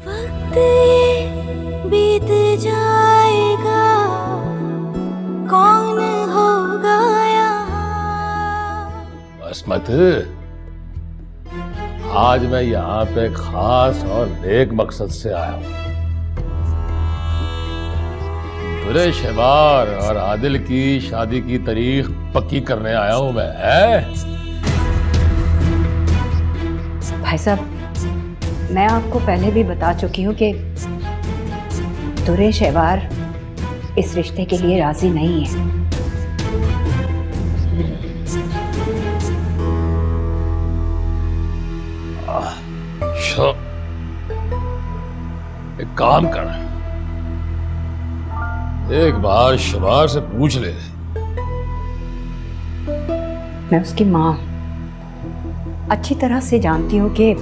वक्त ये बीत जाएगा, कौन होगा यहाँ। असमत, आज मैं यहाँ पे खास और नेक मकसद से आया हूँ। दुरे शहबार और आदिल की शादी की तारीख पक्की करने आया हूँ मैं। भाई साहब, मैं आपको पहले भी बता चुकी हूँ कि दुरे शहबार इस रिश्ते के लिए राजी नहीं है। एक काम कर, एक बार शहबार से पूछ ले। मैं उसकी माँ अच्छी तरह से जानती हूँ कि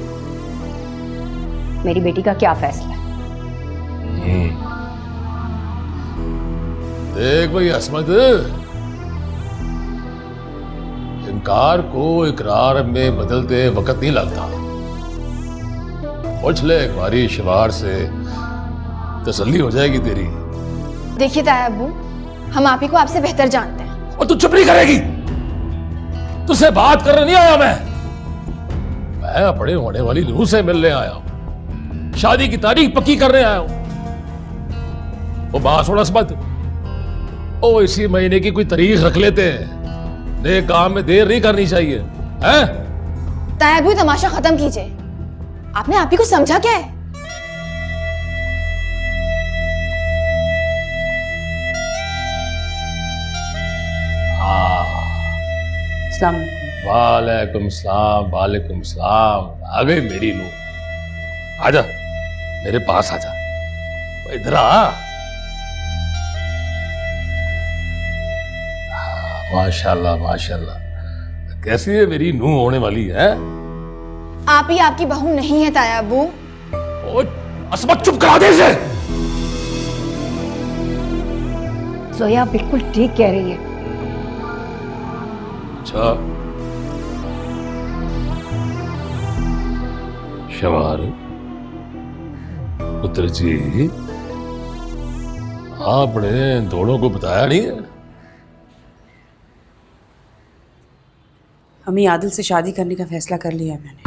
मेरी बेटी का क्या फैसला है। देख भाई असमत, इनकार को इकरार में बदलते वक्त नहीं लगता। पूछ ले एक बारी शहबार से, तसल्ली हो जाएगी तेरी। देखिए ताया अब्बू, हम आप ही को आपसे बेहतर जानते हैं। और तू चुप नहीं करेगी? तुझसे बात करने नहीं आया मैं अपने होने वाली नूह से मिलने आया हूं, शादी की तारीख पक्की करने आया हूं। वो बात सुन असमत, ओ इसी महीने की कोई तारीख रख लेते हैं, नए काम में देर नहीं करनी चाहिए। हैं? ताया अब्बू, तमाशा खत्म कीजिए। आपने आप ही को समझा क्या है? अस्सलाम वालेकुम सलाम, वालेकुम सलाम। आ गई मेरी नूह। आजा मेरे पास आजा, इधर आ। माशाल्लाह माशाल्लाह, कैसी है मेरी नूह होने वाली है? आप ही आपकी बहू नहीं है ताया अब्बू। ओ असमत, चुप करा दे इसे। जोया बिल्कुल ठीक कह रही है। अच्छा शहबार पुत्र जी, आपने दोनों को बताया नहीं है? अम्मी, आदिल से शादी करने का फैसला कर लिया है मैंने।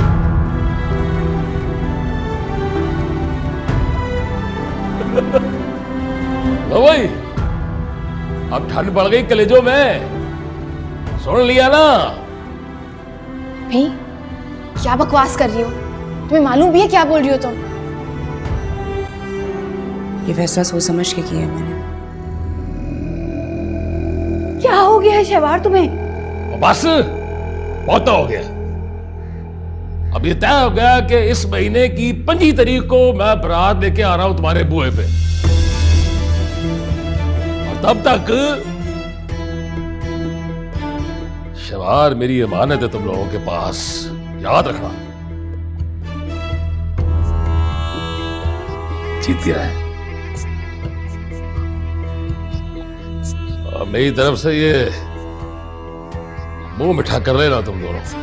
लो भाई, अब ठंड बढ़ गई कलेजों में, सुन लिया ना? भाई क्या बकवास कर रही हो? तुम्हें मालूम भी है क्या बोल रही हो तुम? ये फैसला सोच समझ के किया है मैंने। क्या हो गया है शहबार तुम्हें? बस बहुत हो गया। अब ये तय हो गया कि इस महीने की 25 तारीख को मैं बारात लेके आ रहा हूं तुम्हारे बुए पे, और तब तक शहबार मेरी अमानत है तुम लोगों के पास, याद रखना। जीत गया है। और मेरी तरफ से ये मुंह मिठा कर लेना तुम दोनों।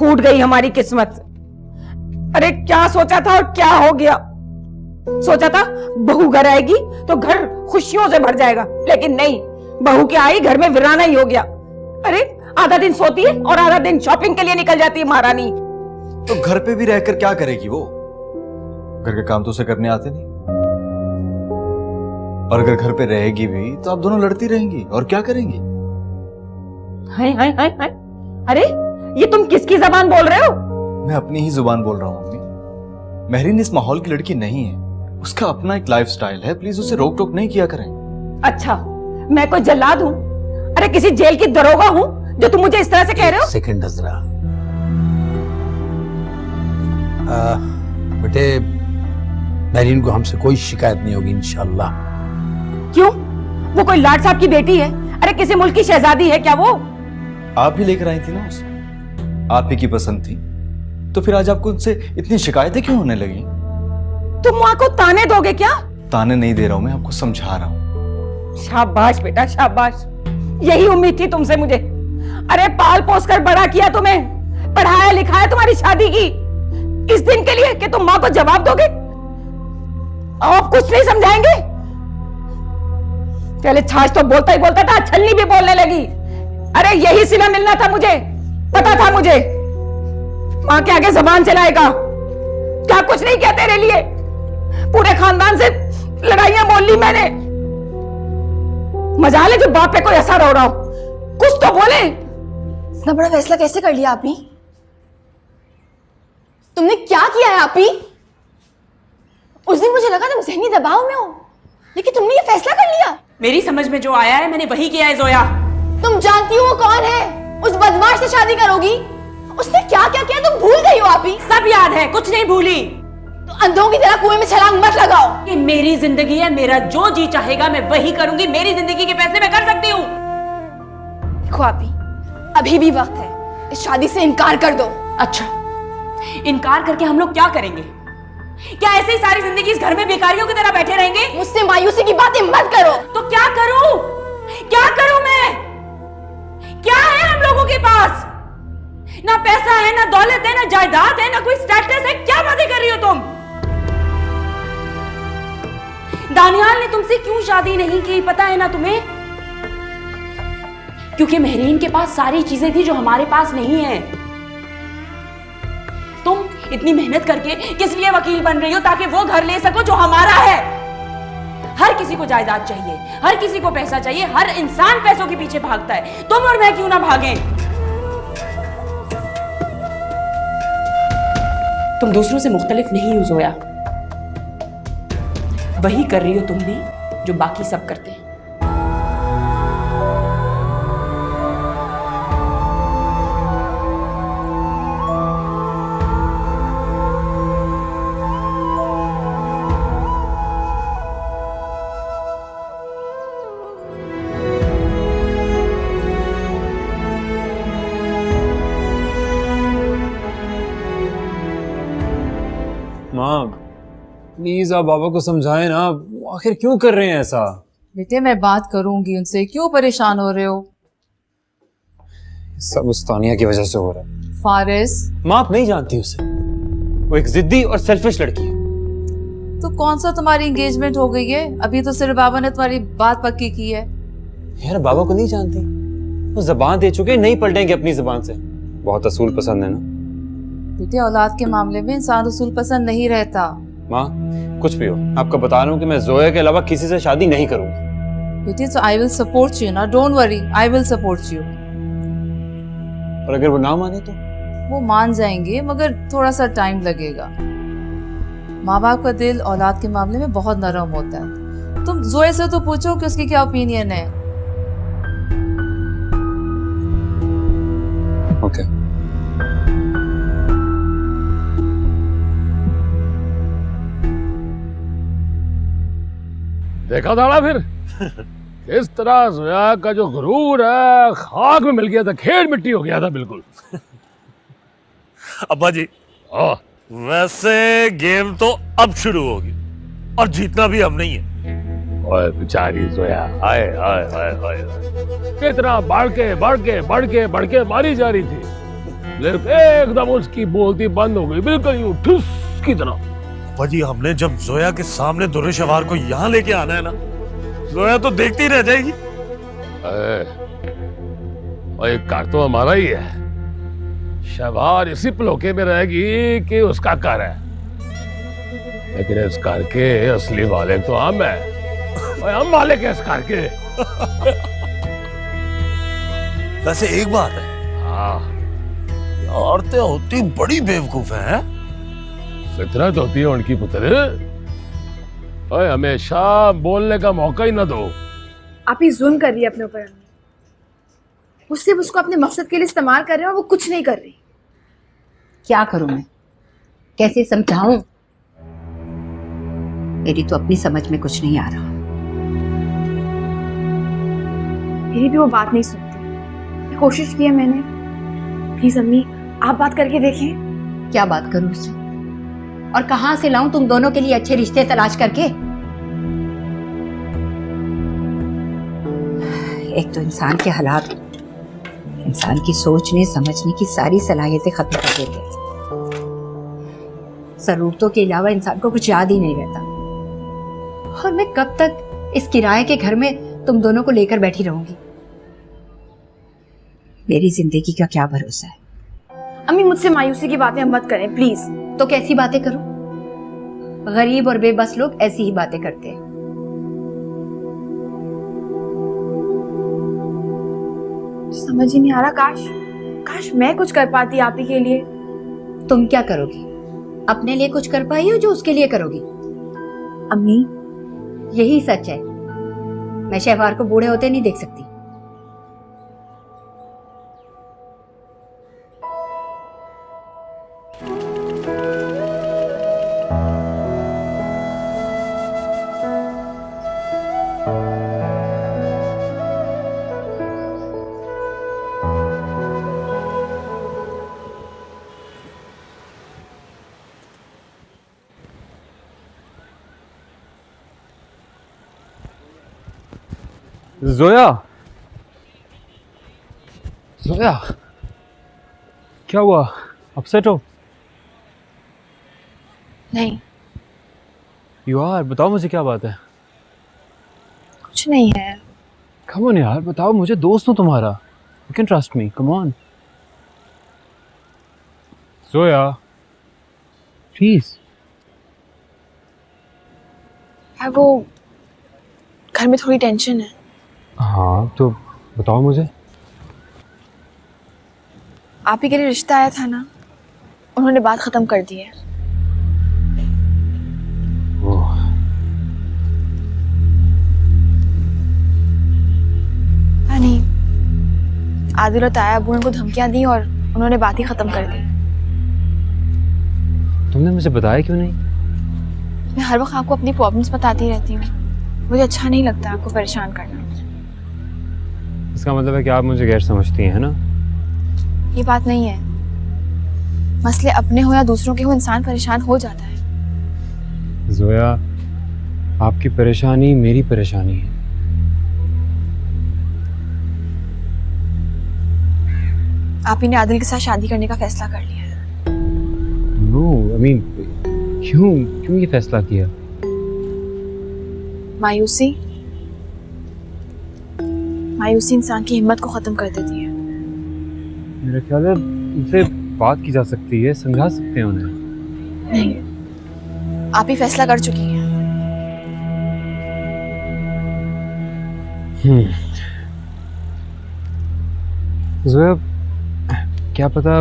फूट गई हमारी किस्मत। अरे क्या सोचा था और क्या हो गया। सोचा था बहू घर आएगी तो घर खुशियों से भर जाएगा, लेकिन नहीं, बहू के आई घर में वीराना ही हो गया। अरे आधा दिन सोती है और आधा दिन शॉपिंग के लिए निकल जाती है महारानी। तो घर पे भी रहकर क्या करेगी वो? घर के काम तो उसे करने आते नहीं। और अगर घर पे रहेगी भी तो आप दोनों लड़ती रहेंगी और क्या करेंगी? हाय हाय हाय हाय, अरे ये तुम किसकी जबान बोल रहे हो? मैं अपनी ही जुबान बोल रहा हूँ अम्मी। महरीन इस माहौल की लड़की नहीं है, उसका अपना एक लाइफस्टाइल है, प्लीज उसे रोक टोक नहीं किया करें। अच्छा, मैं कोई जल्लाद हूँ? अरे किसी जेल की दरोगा हूं जो तुम मुझे इस तरह से कह रहे हो? सेकंड नजरा। बेटे, महरीन को हमसे कोई शिकायत नहीं होगी इंशाल्लाह। क्यों? वो कोई लाट साहब की बेटी है? अरे किसी मुल्क की शहजादी है क्या वो? आप ही लेकर आई थी ना उसे, आप ही की पसंद थी, तो फिर आज आपको उनसे इतनी शिकायतें क्यों होने लगी? तुम माँ को ताने दोगे क्या? ताने नहीं दे रहा हूं, मैं आपको समझा रहा हूं। शाबाश बेटा शाबाश, यही उम्मीद थी तुमसे मुझे। अरे पाल पोस कर बड़ा किया तुम्हें, पढ़ाया लिखाया तुम्हारी शादी की, इस दिन के लिए कि तुम माँ को जवाब दोगे? आप कुछ नहीं समझाएंगे? पहले छाछ तो बोलता ही बोलता था, छलनी भी बोलने लगी। अरे यही सिला मिलना था मुझे, पता था मुझे। माँ के आगे जबान चलाएगा, क्या कुछ नहीं किया तेरे लिए? पूरे खानदान से लड़ाइयां मोल ली मैंने। मजाल है जो बाप पे कोई असर हो रहा हो, कुछ तो बोले। इतना बड़ा फैसला कैसे कर लिया आपी? तुमने क्या किया है आपी? उस दिन मुझे लगा तुम ज़हनी दबाव में हो, लेकिन तुमने ये फैसला कर लिया। मेरी समझ में जो आया है मैंने वही किया है जोया। तुम जानती हो वो कौन है? उस बदमाश से शादी करोगी? उसने क्या क्या किया तुम भूल गई हो आपी? सब याद है, कुछ नहीं भूली। तो अंधों की तरह कुएं में छलांग मत लगाओ। ये मेरी जिंदगी है, मेरा जो जी चाहेगा मैं वही करूंगी। मेरी जिंदगी के फैसले मैं कर सकती हूँ। देखो आपी, अभी भी वक्त है, इस शादी से इनकार कर दो। अच्छा, इनकार करके हम लोग क्या करेंगे? क्या ऐसे ही सारी जिंदगी इस घर में बेकारियों की तरह बैठे रहेंगे? मुझसे मायूसी की बातें मत करो। तो क्या करूं? क्या करूं मैं? क्या है हम लोगों के पास? ना पैसा है, ना दौलत है, ना जायदाद है, ना कोई स्टेटस है। क्या बातें कर रही हो तुम? दानियाल ने तुमसे क्यों शादी नहीं की पता है ना तुम्हें? क्योंकि महरीन के पास सारी चीजें थी जो हमारे पास नहीं है। तुम इतनी मेहनत करके किस लिए वकील बन रही हो? ताकि वो घर ले सको जो हमारा है। हर किसी को जायदाद चाहिए, हर किसी को पैसा चाहिए, हर इंसान पैसों के पीछे भागता है। तुम और मैं क्यों ना भागें? तुम दूसरों से मुख्तलिफ नहीं हो जोया, वही कर रही हो तुम भी जो बाकी सब करते हैं। माँ प्लीज आप बाबा को समझाएं ना, आखिर क्यों कर रहे हैं ऐसा? बेटे मैं बात करूंगी उनसे, क्यों परेशान हो रहे हो? सब उस तानिया की वजह से हो रहा है। फारिस, माँ आप नहीं जानती उसे, वो एक जिद्दी और सेल्फिश लड़की है। तो कौन सा तुम्हारी एंगेजमेंट हो गई है? अभी तो सिर्फ बाबा ने तुम्हारी बात पक्की की है। यार बाबा को नहीं जानती, वो जबान दे चुके, नहीं पलटेंगे अपनी जबान से। बहुत असूल पसंद है ना बेटे, औलाद के मामले में इंसान उसूल पसंद नहीं रहता। माँ कुछ भी हो, आपको बता रहा हूँ कि मैं जोया के अलावा किसी से शादी नहीं करूंगा। बेटे तो आई विल सपोर्ट यू ना, don't worry, I will support you. और अगर वो ना माने तो? वो मान जाएंगे मगर थोड़ा सा टाइम लगेगा। माँ बाप का दिल औलाद के मामले में बहुत नरम होता है। तुम जोया से तो पूछो कि उसकी क्या ओपिनियन है। ओके देखा था ना फिर किस तरह जोया का जो गुरूर है खाक में मिल गया था, खेड़ मिट्टी हो गया था बिल्कुल। अब्बा जी, हाँ, वैसे गेम तो अब शुरू होगी और जीतना भी हम नहीं है। ओए बेचारी जोया, हाय हाय हाय हाय, कितना बढ़ के मारी जा रही थी, लेकिन एकदम उसकी बोलती बंद हो गई, बिल्कुल यूं ठुस की तरह। अब्बा जी, हमने जब जोया के सामने दुर्रे शवार को यहाँ लेके आना है ना, जोया तो देखती रह जाएगी। ओए घर तो हमारा ही है, शवार इसी पलोके में रहेगी कि उसका घर है, लेकिन इस घर के असली वाले तो हम हैं। ओए हम मालिक हैं इस घर के। वैसे एक बात है, हाँ, औरतें होती बड़ी बेवकूफ हैं। फितरत होती है उनकी पुत्र। ओए हमेशा बोलने का मौका ही ना दो। आप ही जुल्म कर रही है अपने ऊपर। वो सिर्फ उसको अपने मकसद के लिए इस्तेमाल कर रहे हैं और वो कुछ नहीं कर रही। क्या करूं मैं, कैसे समझाऊं? मेरी तो अपनी समझ में कुछ नहीं आ रहा। मेरी भी वो बात नहीं सुनती। कोशिश की है मैंने। प्लीज अम्मी, आप बात करके देखें। क्या बात करूं उससे, और कहां से लाऊं तुम दोनों के लिए अच्छे रिश्ते तलाश करके? एक तो इंसान के हालात इंसान की सोचने समझने की सारी सलाहियतें खत्म कर देते हैं। जरूरतों के अलावा इंसान को कुछ याद ही नहीं रहता। और मैं कब तक इस किराए के घर में तुम दोनों को लेकर बैठी रहूंगी? मेरी जिंदगी का क्या भरोसा है? अम्मी, मुझसे मायूसी की बातें मत करें प्लीज। तो कैसी बातें करूं? गरीब और बेबस लोग ऐसी ही बातें करते हैं। समझ ही नहीं आ रहा। काश मैं कुछ कर पाती आप ही के लिए। तुम क्या करोगी? अपने लिए कुछ कर पाई हो जो उसके लिए करोगी? अम्मी, यही सच है। मैं शहवार को बूढ़े होते नहीं देख सकती। जोया, जोया, क्या हुआ? अपसेट हो? नहीं, यार बताओ मुझे, क्या बात है? कुछ नहीं है। कम ऑन यार, बताओ मुझे, दोस्त हूँ तुम्हारा। You can trust me, come on. Zoya please. वो घर में थोड़ी टेंशन है। हाँ तो बताओ मुझे। आप ही के लिए रिश्ता आया था ना, उन्होंने बात खत्म कर दी है। ओह, नहीं, आदिल और ताया अबू ने उनको धमकियां दी और उन्होंने बात ही खत्म कर दी। तुमने मुझे बताया क्यों नहीं? मैं हर वक्त आपको अपनी प्रॉब्लम्स बताती रहती हूँ। मुझे अच्छा नहीं लगता आपको परेशान करना। इसका मतलब है कि आप मुझे गैर समझती हैं, है ना? ये बात नहीं है। मसले अपने हो या दूसरों के हो, इंसान परेशान हो जाता है। जोया, आपकी परेशानी मेरी परेशानी है। आप ही ने आदिल के साथ शादी करने का फैसला कर लिया है। नो, आई मीन क्यों ये फैसला किया? मायूसी इंसान की हिम्मत को खत्म कर देती है। मेरा ख्याल है उनसे बात की जा सकती है, समझा सकते हैं उन्हें। नहीं, आप ही फैसला कर चुकी हैं। जोया, क्या पता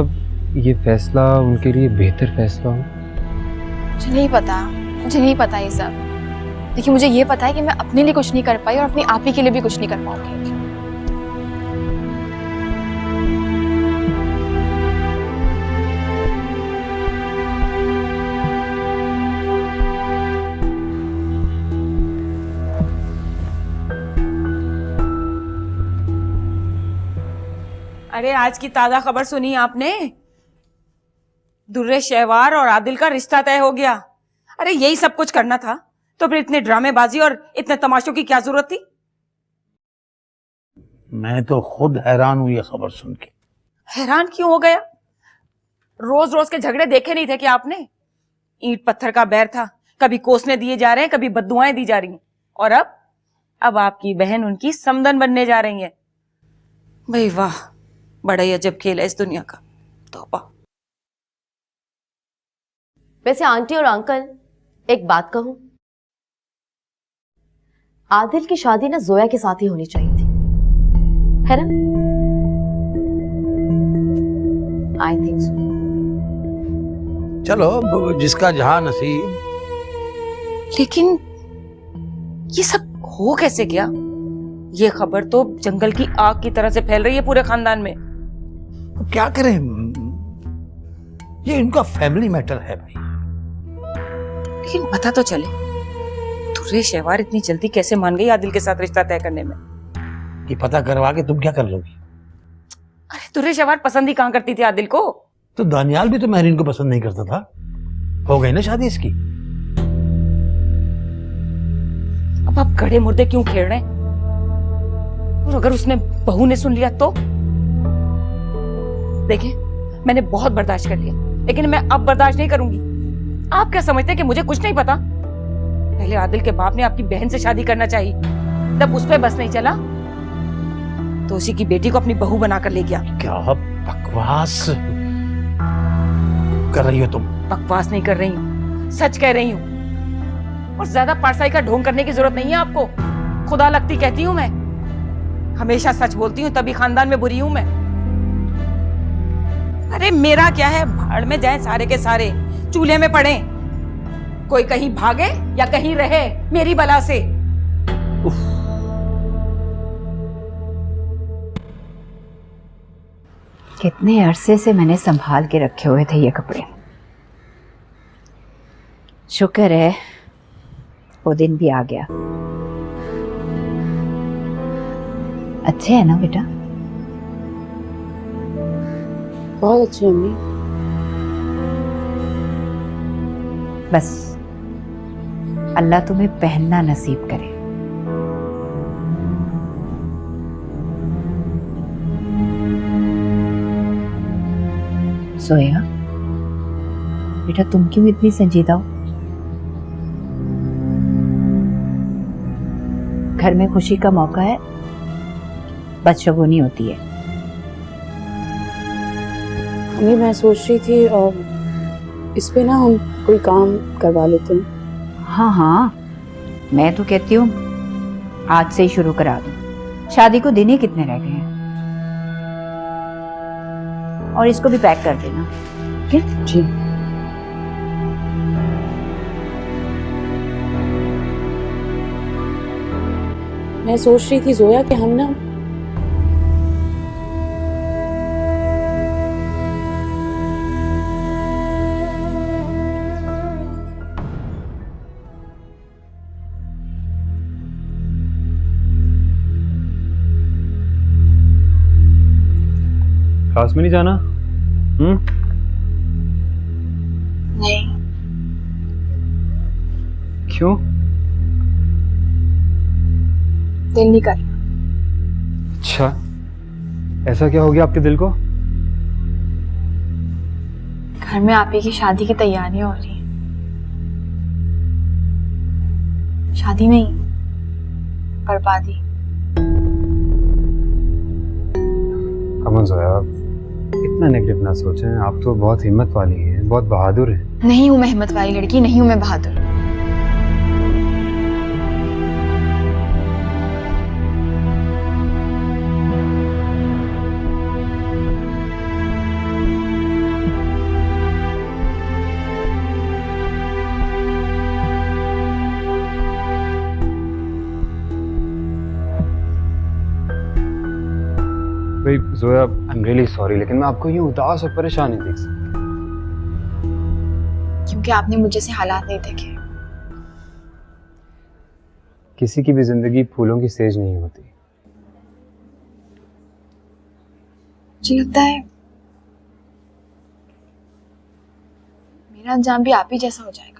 ये फैसला उनके लिए बेहतर फैसला हो। मुझे नहीं पता ये सब। देखिए, मुझे ये पता है कि मैं अपने लिए कुछ नहीं कर पाई और अपनी आप ही के लिए भी कुछ नहीं कर पाऊंगी। अरे आज की ताजा खबर सुनी आपने? दुर्रे शहवार और आदिल का रिश्ता तय हो गया। अरे यही सब कुछ करना था तो फिर इतने ड्रामेबाजी और इतने तमाशों की क्या जरूरत थी? मैं तो खुद हैरान हूं ये खबर सुन के। हैरान क्यों हो गया? रोज रोज के झगड़े देखे नहीं थे कि आपने? ईंट पत्थर का बैर था, कभी कोसने दिए जा रहे हैं, कभी बद्दुआएं दी जा रही हैं, और अब आपकी बहन उनकी समधन बनने जा रही है। भाई वाह, बड़ा ही अजब खेल है इस दुनिया का। तौबा। वैसे आंटी और अंकल, एक बात कहूं, आदिल की शादी ना जोया के साथ ही होनी चाहिए थी, है ना? I think so. चलो, जिसका जहां नसीब। लेकिन ये सब हो कैसे गया? ये खबर तो जंगल की आग की तरह से फैल रही है पूरे खानदान में। अब क्या करें, ये इनका फैमिली मैटर है भाई। लेकिन पता तो चले, दुर्रे शहवार इतनी जल्दी कैसे मान गई आदिल के साथ रिश्ता तय करने में? ये पता करवा के तुम क्या कर लोगी? अरे दुर्रे शहवार पसंद ही कहाँ करती थी आदिल को? तो दानियाल भी तो महरीन को पसंद नहीं करता था। हो गई ना शादी इसकी। अब आप गड़े मुर्दे क्यों खेल रहे हैं? और अगर उसने बहू ने सुन लिया तो? देखिए, मैंने बहुत बर्दाश्त कर लिया, लेकिन मैं अब बर्दाश्त नहीं करूंगी। आप क्या समझते हैं कि मुझे कुछ नहीं पता? पहले आदिल के बाप ने आपकी बहन से शादी करना चाहिए, तब उस पर बस नहीं चला तो उसी की बेटी को अपनी बहू बनाकर ले गया। क्या बकवास कर रही हो तुम? बकवास नहीं कर रही हूँ, सच कह रही हूँ। और ज्यादा पारसाई का ढोंग करने की जरूरत नहीं है आपको। खुदा लगती कहती हूँ मैं, हमेशा सच बोलती हूँ, तभी खानदान में बुरी हूँ मैं। अरे मेरा क्या है, भाड़ में जाए सारे के सारे, चूल्हे में पड़े। कोई कहीं भागे या कहीं रहे, मेरी बला से। कितने अरसे से मैंने संभाल के रखे हुए थे ये कपड़े। शुक्र है वो दिन भी आ गया। अच्छे है ना बेटा? बहुत अच्छे अम्मी। बस अल्लाह तुम्हें पहनना नसीब करे। सोया बेटा, तुम क्यों इतनी संजीदा हो? घर में खुशी का मौका है, बदशगुनी होती है। अम्मी मैं सोच रही थी इस पे ना हम कोई काम करवा लेते हैं। हाँ हाँ, मैं तो कहती हूँ आज से ही शुरू करा दूं। शादी को दिन ही कितने रह गए हैं। और इसको भी पैक कर देना, ठीक है? जी। मैं सोच रही थी जोया कि हम ना क्लास में नहीं जाना? नहीं। क्यों? दिल नहीं कर। अच्छा, ऐसा क्या हो गया आपके दिल को? घर में आप ही की शादी की तैयारियां हो रही हैं। शादी नहीं, बर्बादी। कमन जोया, इतना नेगेटिव ना सोचें। आप तो बहुत हिम्मत वाली हैं, बहुत बहादुर हैं। नहीं हूं मैं हिम्मत वाली लड़की, नहीं हूं मैं बहादुर। भाई Zoya, I am really sorry, लेकिन मैं आपको यूं उदास और परेशान नहीं देख सकता। क्योंकि आपने मुझे से हालात नहीं देखे। किसी की भी जिंदगी फूलों की सेज नहीं होती। मुझे लगता है मेरा अंजाम भी आप ही जैसा हो जाएगा।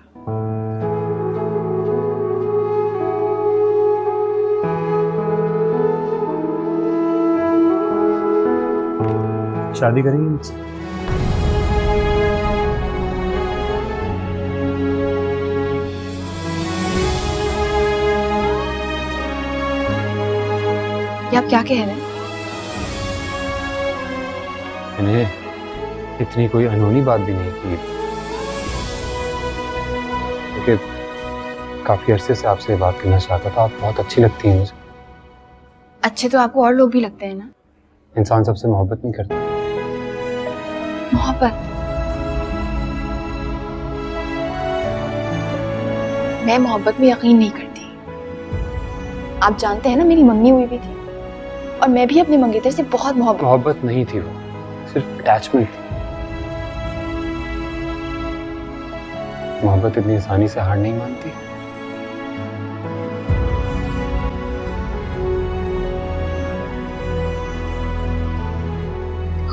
शादी करेंगे मुझसे? ये आप क्या कह रहे हैं? मैंने इतनी कोई अनहोनी बात भी नहीं की, क्योंकि काफी अरसे से आपसे बात करना चाहता था। आप बहुत अच्छी लगती हैं मुझे। अच्छे तो आपको और लोग भी लगते हैं ना। इंसान सबसे मोहब्बत नहीं करता। मोहब्बत? मैं मोहब्बत में यकीन नहीं करती। आप जानते हैं ना, मेरी मंगनी हुई भी थी और मैं भी अपने मंगेतर से बहुत मोहब्बत नहीं थी, वो सिर्फ अटैचमेंट थी। मोहब्बत इतनी आसानी से हार नहीं मानती।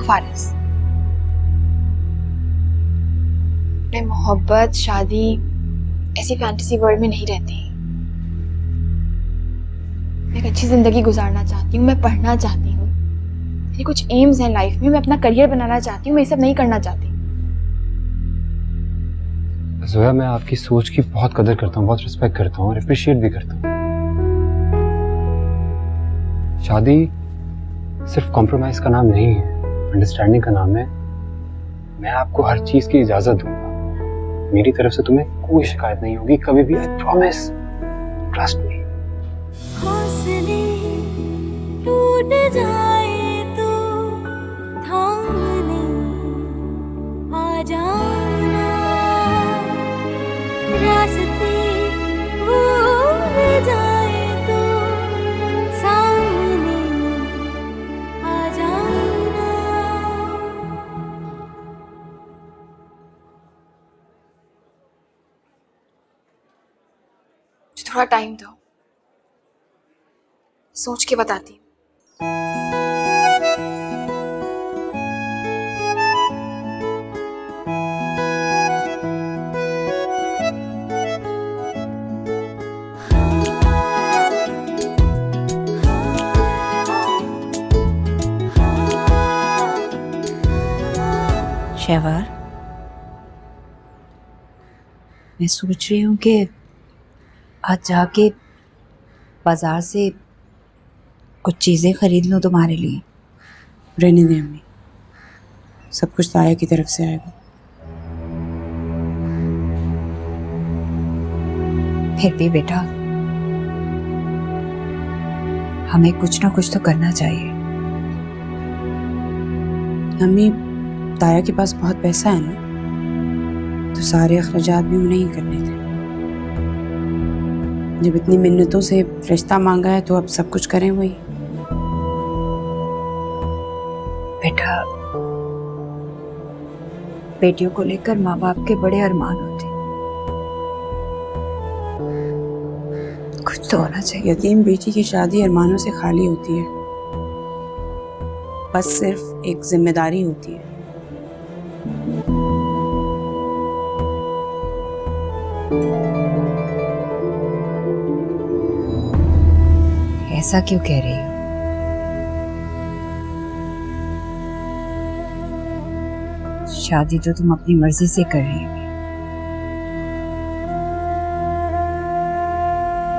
फारिस, मैं मोहब्बत, शादी ऐसी फैंटेसी वर्ल्ड में नहीं रहती। मैं एक अच्छी जिंदगी गुजारना चाहती हूँ, मैं पढ़ना चाहती हूँ, मेरे कुछ एम्स हैं लाइफ में, मैं अपना करियर बनाना चाहती हूँ, मैं ये सब नहीं करना चाहती। जोया, मैं आपकी सोच की बहुत कदर करता हूँ, बहुत रिस्पेक्ट करता हूँ और अप्रिशिएट भी करता हूँ। शादी सिर्फ कॉम्प्रोमाइज का नाम नहीं है, अंडरस्टैंडिंग का नाम है। मैं आपको हर चीज की इजाजत दूंगा, मेरी तरफ से तुम्हें कोई शिकायत नहीं होगी कभी भी। I promise, trust me. हौसले टूट जाए तो थामने आ जाना, रास्ते भूल जाए तो सामने आ जाना। मुझे थोड़ा टाइम दो, सोच के बताती हूँ। शहवार, मैं सोच रही हूँ कि आज जाके बाजार से कुछ चीज़ें खरीद लूँ तुम्हारे लिए। रहने दें अम्मी, सब कुछ ताया की तरफ से आएगा। फिर भी बेटा, हमें कुछ ना कुछ तो करना चाहिए। अम्मी, ताया के पास बहुत पैसा है ना, तो सारे अखराजात भी उन्हें ही करने थे। जब इतनी मिन्नतों से रिश्ता मांगा है तो अब सब कुछ करें वही। बेटा, बेटियों को लेकर माँ बाप के बड़े अरमान होते, कुछ तो होना चाहिए। यतीम बेटी की शादी अरमानों से खाली होती है, बस सिर्फ एक जिम्मेदारी होती है। ऐसा क्यों कह रही हो? शादी तो तुम अपनी मर्जी से कर रही हो।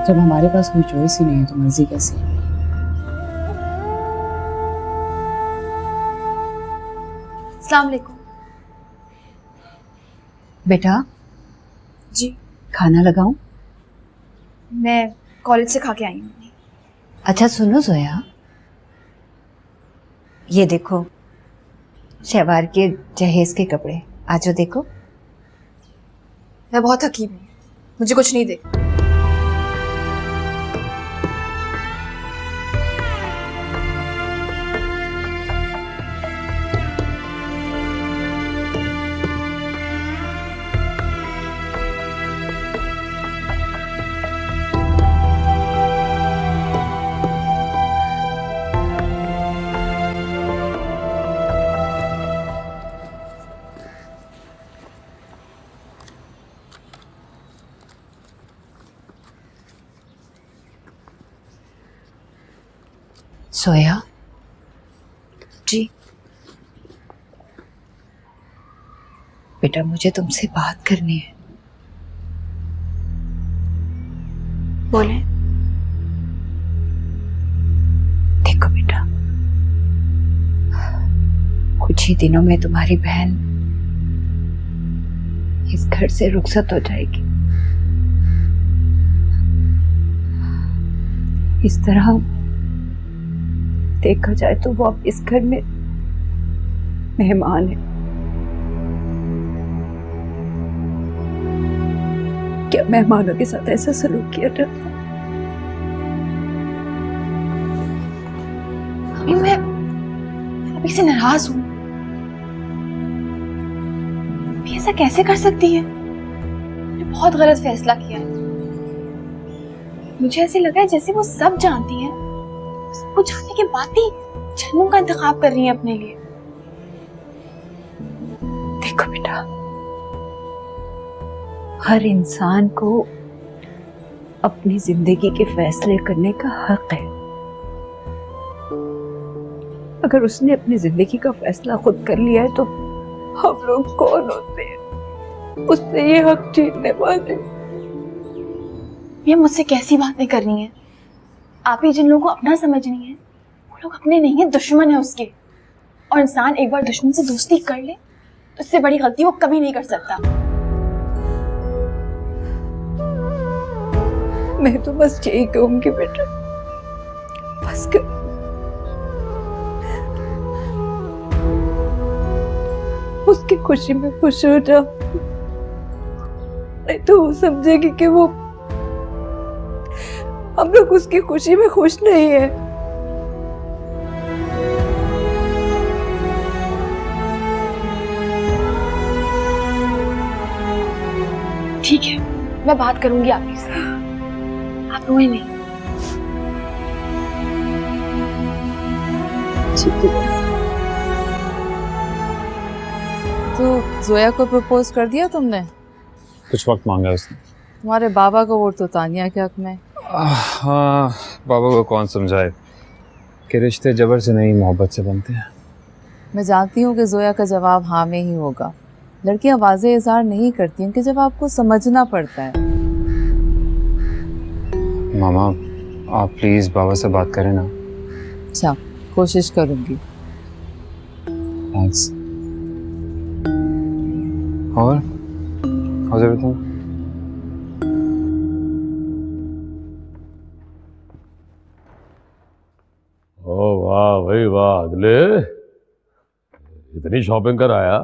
जब हमारे पास कोई चॉइस ही नहीं है तो मर्जी कैसी है? अस्सलाम वालेकुम। बेटा जी, खाना लगाऊं? मैं कॉलेज से खा के आई हूँ। अच्छा सुनो जोया, ये देखो शहवार के जहेज के कपड़े, आजो देखो। मैं बहुत थकी हूँ, मुझे कुछ नहीं देखना। सोया जी, बेटा मुझे तुमसे बात करनी है। बोले। देखो बेटा, कुछ ही दिनों में तुम्हारी बहन इस घर से रुखसत हो जाएगी। इस तरह देखा जाए तो वो अब इस घर में मेहमान है। क्या मेहमानों के साथ ऐसा सलूक किया जाता? अभी मैं अभी से नाराज हूँ। अभी ऐसा कैसे कर सकती है? मैंने बहुत गलत फैसला किया है। मुझे ऐसे लगा है जैसे वो सब जानती है, वो जानने के बाद भी छन्नू का इंतखाब कर रही है अपने लिए। देखो बेटा, हर इंसान को अपनी जिंदगी के फैसले करने का हक है। अगर उसने अपनी जिंदगी का फैसला खुद कर लिया है तो हम लोग कौन होते हैं उससे ये हक छीनने वाले? ये मुझसे कैसी बातें कर रही हैं? आप ही जिन लोगों को अपना समझ रही हैं, वो लोग अपने नहीं है, दुश्मन है उसके। और इंसान एक बार दुश्मन से दोस्ती कर ले तो इससे बड़ी गलती वो कभी नहीं कर सकता। मैं तो बस यही कहूंगी बेटा, बस कर। उसकी खुशी में खुश हो जाओ, नहीं तो वो समझेगी कि वो हम लोग उसकी खुशी में खुश नहीं है। ठीक है, मैं बात करूंगी आपकी से। आप रोए नहीं। ठीक है। तो जोया को प्रपोज कर दिया तुमने? कुछ वक्त मांगा उसने। तुम्हारे बाबा को वोट तो तानिया के हक में। हाँ, बाबा को कौन समझाए कि रिश्ते जबर से नहीं मोहब्बत से बनते हैं। मैं जानती हूँ कि जोया का जवाब हाँ में ही होगा। लड़कियां वाज़ेह इज़हार नहीं करती हैं कि जब आपको समझना पड़ता है। मामा, आप प्लीज बाबा से बात करें ना। अच्छा, कोशिश करूंगी। थैंक्स। और हाउस एवरीथिंग? ओ वाह भाई वाह, अगले इतनी शॉपिंग कर आया।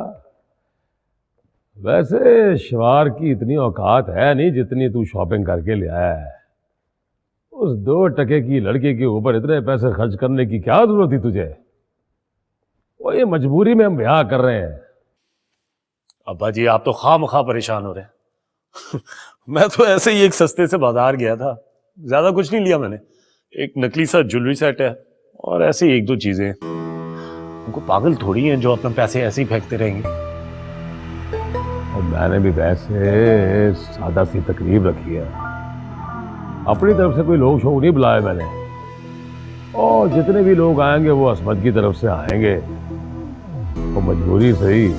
वैसे शिवार की इतनी औकात है नहीं जितनी तू शॉपिंग करके ले आया है। उस 2 टके की लड़के के ऊपर इतने पैसे खर्च करने की क्या जरूरत थी तुझे? वो ये मजबूरी में हम ब्याह कर रहे हैं। अब्बा जी, आप तो खामखा परेशान हो रहे हैं। मैं तो ऐसे ही एक सस्ते से बाजार गया था, ज्यादा कुछ नहीं लिया मैंने। एक नकली सा ज्वेलरी सेट है और ऐसे ही 1-2 चीजें। उनको पागल थोड़ी हैं जो अपने पैसे ऐसे ही फेंकते रहेंगे। और मैंने भी वैसे सादा सी तकरीब रखी है, अपनी तरफ से कोई लोग शो नहीं बुलाए मैंने। और जितने भी लोग आएंगे वो असमत की तरफ से आएंगे। तो मजबूरी सही,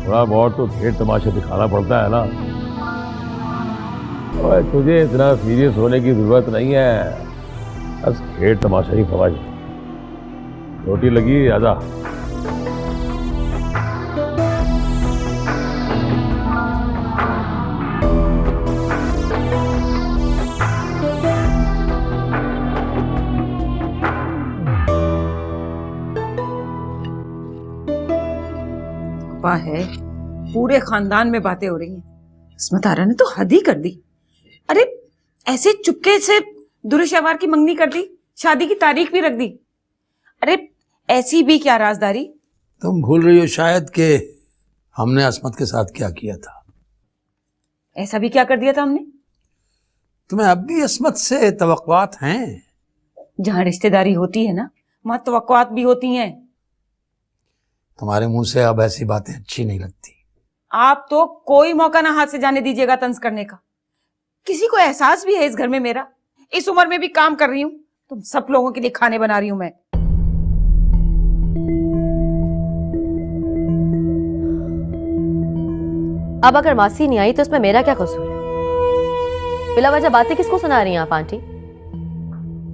थोड़ा बहुत तो खेल तमाशा दिखाना पड़ता है ना। और तुझे इतना सीरियस होने की जरूरत नहीं है, बस खेल तमाशा ही समझ। रोटी लगी, आजा। है पूरे खानदान में बातें हो रही हैं। इसमत आरा ने तो हद ही कर दी। अरे ऐसे चुपके से दुरुशवार की मंगनी कर दी, शादी की तारीख भी रख दी। अरे ऐसी भी क्या राजदारी? तुम भूल रही हो शायद कि हमने असमत के साथ क्या किया था। ऐसा भी क्या कर दिया था हमने? तुम्हें अब भी असमत से तवक्कुआत हैं? जहां रिश्तेदारी होती है ना, वहां तवक्कुआत भी होती हैं। तुम्हारे मुंह से अब ऐसी बातें अच्छी नहीं लगती। आप तो कोई मौका ना हाथ से जाने दीजिएगा तंज करने का। किसी को एहसास भी है इस घर में मेरा? इस उम्र में भी काम कर रही हूँ, तुम सब लोगों के लिए खाने बना रही हूं मैं। अब अगर मासी नहीं आई तो इसमें मेरा क्या कसूर है? बिला वजह बातें किसको सुना रही हैं आप आंटी?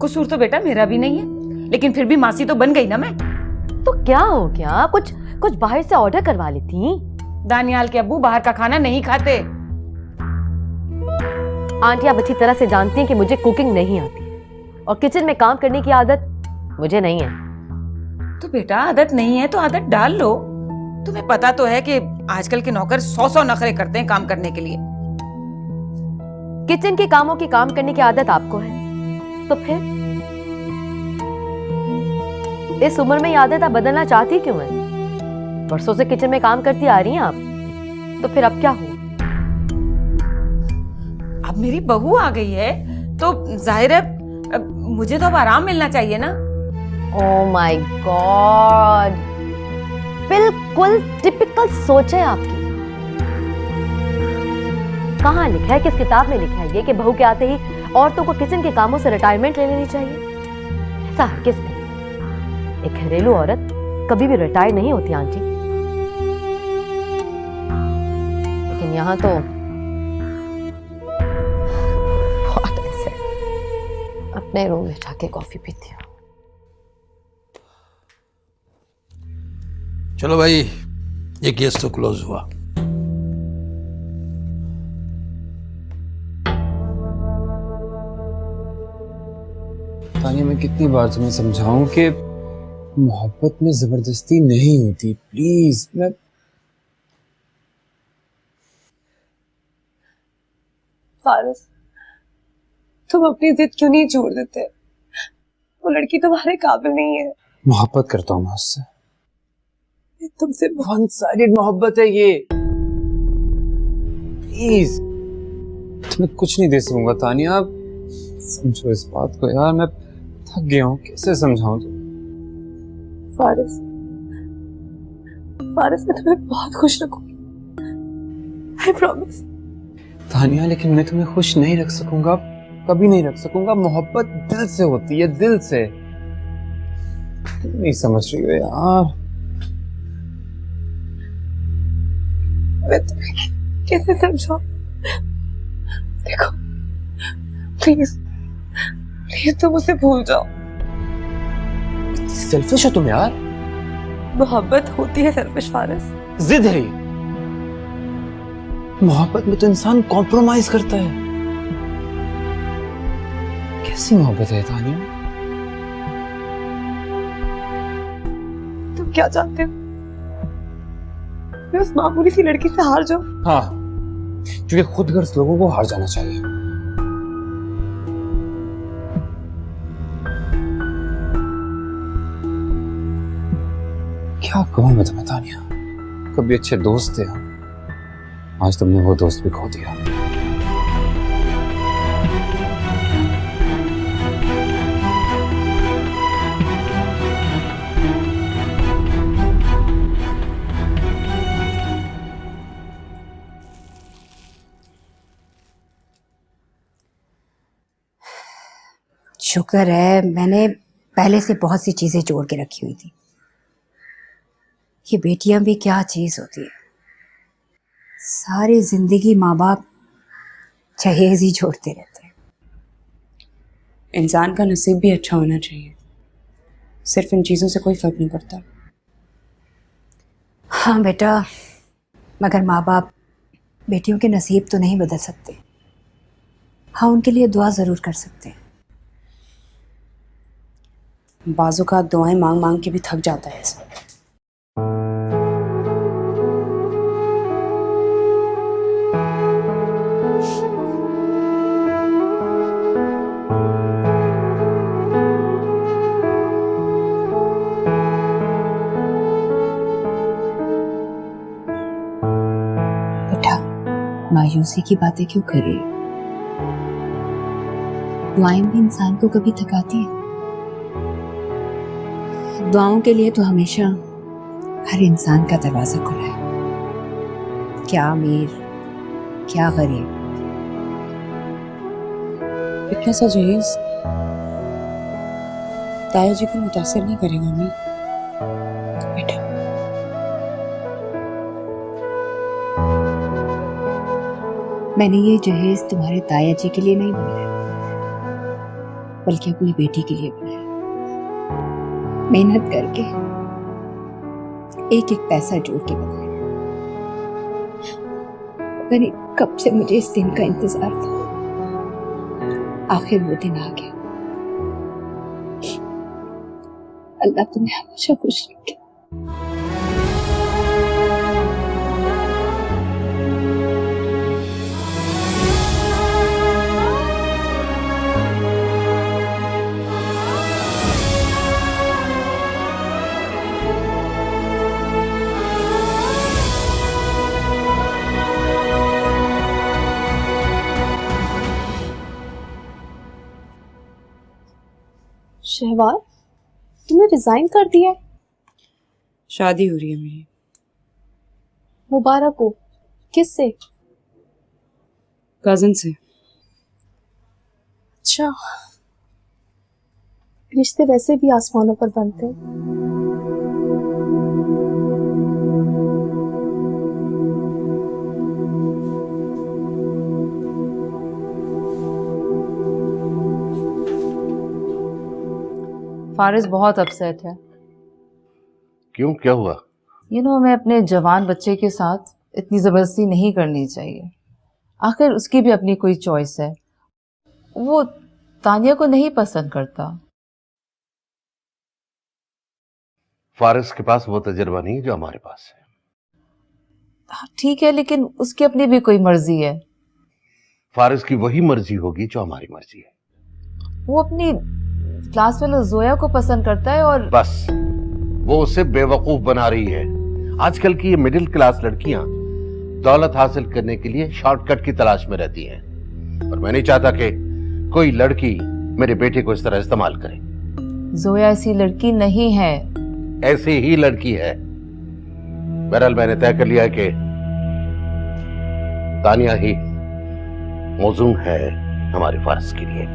कसूर तो बेटा मेरा भी नहीं है, लेकिन फिर भी मासी तो बन गई ना मैं। तो क्या हो गया? कुछ बाहर से ऑर्डर करवा लेती। दानियाल के अब्बू बाहर का खाना नहीं खाते। आंटी आप अच्छी तरह से जानती हैं कि मुझे कुकिंग नहीं आती और किचन में काम करने की आदत मुझे नहीं है। तो बेटा आदत नहीं है तो आदत डाल लो। तुम्हें पता तो है कि आजकल के नौकर 100 नखरे करते हैं काम करने के लिए। किचन के कामों की काम करने की आदत आपको है तो फिर इस उम्र में ये आदत आप बदलना चाहती क्यों है? बरसों से किचन में काम करती आ रही हैं आप, तो फिर अब क्या हुआ? अब मेरी बहू आ गई है तो जाहिर है अब मुझे तो अब आराम मिलना चाहिए ना। ओह माय गॉड, बिल्कुल टिपिकल सोच है आपकी। कहाँ लिखा है, किस किताब में लिखा है ये कि बहू के आते ही औरतों को किचन के कामों से रिटायरमेंट ले लेनी चाहिए? ऐसा है किसने? एक घरेलू औरत कभी भी रिटायर नहीं होती आंटी। लेकिन यहाँ तो बहुत ऐसे अपने रूम में जाके कॉफी पीती हूँ। चलो भाई, ये केस तो क्लोज हुआ। तानिया, मैं कितनी बार तुम्हें समझाऊं कि मोहब्बत में जबरदस्ती नहीं होती। प्लीज, मैं फारिस, तुम अपनी जिद क्यों नहीं छोड़ देते? वो लड़की तुम्हारे काबिल नहीं है। मोहब्बत करता हूँ मैं उससे। तुमसे वन साइडेड मोहब्बत है ये। प्लीज, तुम्हें कुछ नहीं दे सकूंगा तानिया, समझो इस बात को यार। मैं थक गया हूँ, कैसे समझाऊं तुम? फारिस, फारिस, मैं तुम्हें बहुत खुश रखूंगी, आई प्रॉमिस। तानिया, लेकिन मैं तुम्हें खुश नहीं रख सकूंगा, कभी नहीं रख सकूंगा। मोहब्बत दिल से होती है, दिल से। तुम नहीं समझ रही हो यार। मैं तुम्हें कैसे समझाऊं? देखो, प्लीज प्लीज तुम उसे भूल जाओ। सेल्फिश हो तुम यार। मोहब्बत होती है सेल्फिश फारिस। जिद है ये। मोहब्बत में तो इंसान कॉम्प्रोमाइज करता है। कैसी मोहब्बत है तानिया? तुम क्या चाहते हो? मैं उस मामूली सी लड़की से हार जाऊं? हाँ, क्योंकि खुद गर्ज लोगों को हार जाना चाहिए। क्या कहूं मैं तुम्हें तानिया, कभी अच्छे दोस्त थे हम, आज तुमने वो दोस्त भी खो दिया। शुक्र है मैंने पहले से बहुत सी चीजें जोड़ के रखी हुई थी। ये बेटियां भी क्या चीज होती है, सारी जिंदगी माँ बाप जहेज ही जोड़ते रहते हैं। इंसान का नसीब भी अच्छा होना चाहिए, सिर्फ इन चीजों से कोई फर्क नहीं पड़ता। हाँ बेटा, मगर माँ बाप बेटियों के नसीब तो नहीं बदल सकते। हाँ, उनके लिए दुआ जरूर कर सकते हैं। बाजू का दुआएं मांग मांग के भी थक जाता है ऐसा। बेटा, मायूसी की बातें क्यों कर रही हो? दुआएं भी इंसान को कभी थकाती है। दुआओं के लिए तो हमेशा हर इंसान का दरवाजा खुला है, क्या अमीर क्या गरीब। इतना सा जहेज ताया जी को मुतासिर नहीं करेगा मैं। बेटा, मैंने ये जहेज तुम्हारे ताया जी के लिए नहीं बनाया, बल्कि अपनी बेटी के लिए बनाया। मेहनत करके एक एक पैसा जोड़ के बनाया। पता नहीं कब से मुझे इस दिन का इंतजार था, आखिर वो दिन आ गया। अल्लाह तुम्हें हमेशा खुश रखे। शहवार, तुमने रिजाइन कर दिया? शादी हो रही है मेरी। मुबारक हो। किससे? कजिन से। अच्छा, रिश्ते वैसे भी आसमानों पर बनते हैं। फारिस बहुत अपसेट है। क्यों, क्या हुआ? हमें अपने जवान बच्चे के साथ इतनी जबरदस्ती नहीं करनी चाहिए। आखिर उसकी भी अपनी कोई चॉइस है। वो तानिया को नहीं पसंद करता। फारिस के पास वो तजुर्बा नहीं जो हमारे पास है। ठीक है, लेकिन उसकी अपनी भी कोई मर्जी है। फारिस की वही मर्जी होगी जो हमारी मर्जी है। वो अपनी क्लास फेलो जोया को पसंद करता है और बस वो उसे बेवकूफ बना रही है। आजकल की ये मिडिल क्लास लड़कियां दौलत हासिल करने के लिए शॉर्टकट की तलाश में रहती हैं, और मैं नहीं चाहता कि कोई लड़की मेरे बेटे को इस तरह इस्तेमाल करे। जोया ऐसी लड़की नहीं है। ऐसी ही लड़की है। बहरहाल मैंने तय कर लिया है कि तानिया ही मौजूद है हमारे फारिस के लिए।